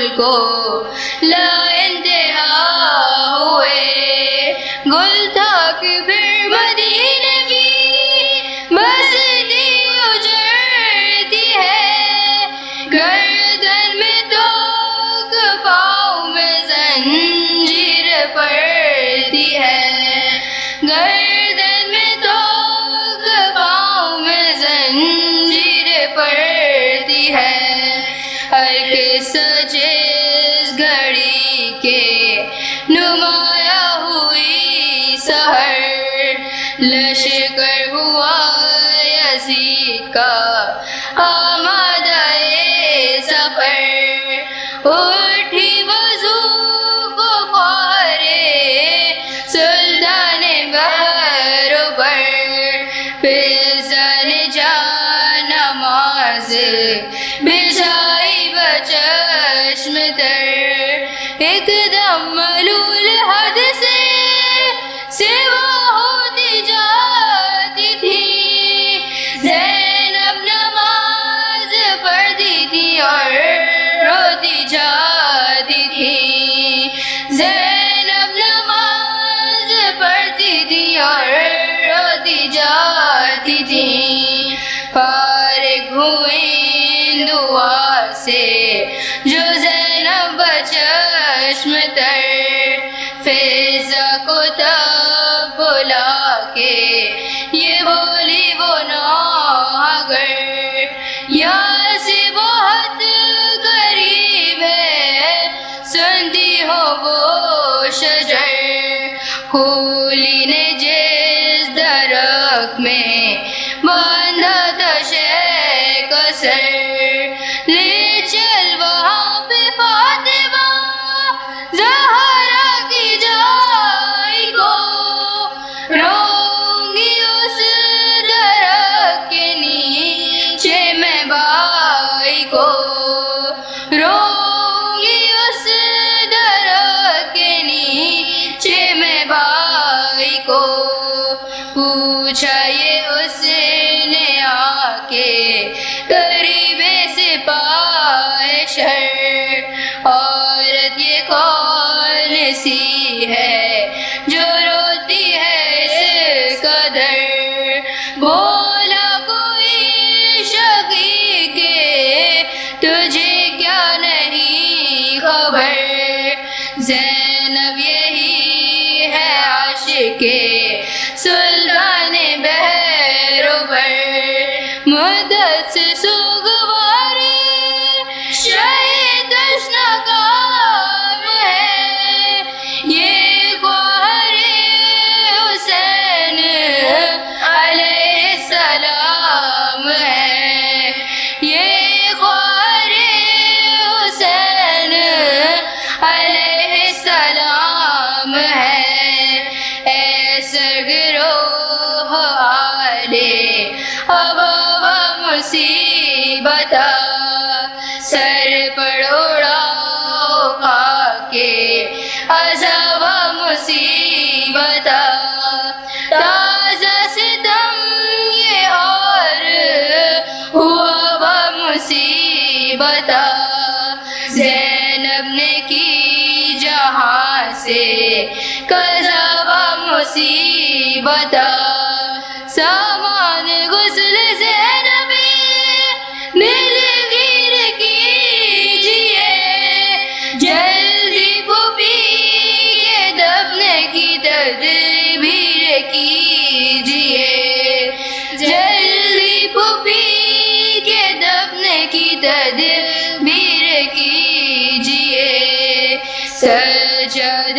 پھول کو لا انتہا ہوئے، گل تھا کہ پھر مدینے کی بستی اجڑتی ہے، گردن میں توق پاؤں میں زنجیر پڑتی ہے، گردن میں توق پاؤں میں زنجیر پڑتی ہے، ہر قصہ جس گھڑی کے نمایاں ہوئی سحر، لشکر ہوا یزید کا آمادہ سفر، اٹھی وضو کو پارے سلطان بحر و بر، فضل جان نماز بچھائی بچشم تر، ایک دم ملول حد سے سوا ہوتی جاتی تھی، زینب نماز پڑھتی تھی اور روتی جاتی تھی، زینب نماز پڑھتی تھی اور روتی جاتی تھی، فارغ ہوئیں دعا سے جو زینب بچشم تر، فضا کو تب بلا کے یہ بولی وہ نوحگر، یہاں سے بہت قریب ہے سنتی ہو وہ شجر، پھولی نے جس درخت میں باندھا تھا شہ کا سر، لے چل وہاں پہ فاطمہ زہرا کی جائی کو، رہوں گی اس درخت کے نیچے میں بائی کو، رہوں گی اس درخت کے نیچے میں بائی کو، پوچھا یہ اس نے آ کے قریب سپاہ شر، عورت یہ کون سی ہے جو روتی ہے اس قدر، بولا کوئی شقی کے تجھے کیا نہیں خبر، زینب یہی ہے عاشق سلطان بحر و بر، مدت سے سوگواری شہید تشنا کام ہے، یہ گوہر حسین علیہ السلام ہے، یہ گوہر حسین علیہ السلام ہے، اے سرگروہ آلِ ابا و مصیبت، سر پر اڑاؤ خاک عذاب و مصیبت، تازہ ستم یہ اور ہوا و مصیبت، زینب نے کی جہاں سے قضا و مصیبت، سامان غسل زینبی دلگیر کیجئے، جلدی پھوپھی کے دفن کی تدبیر کیجئے، جلدی پھوپھی کے دفن کی تدبیر کیجئے، سجاد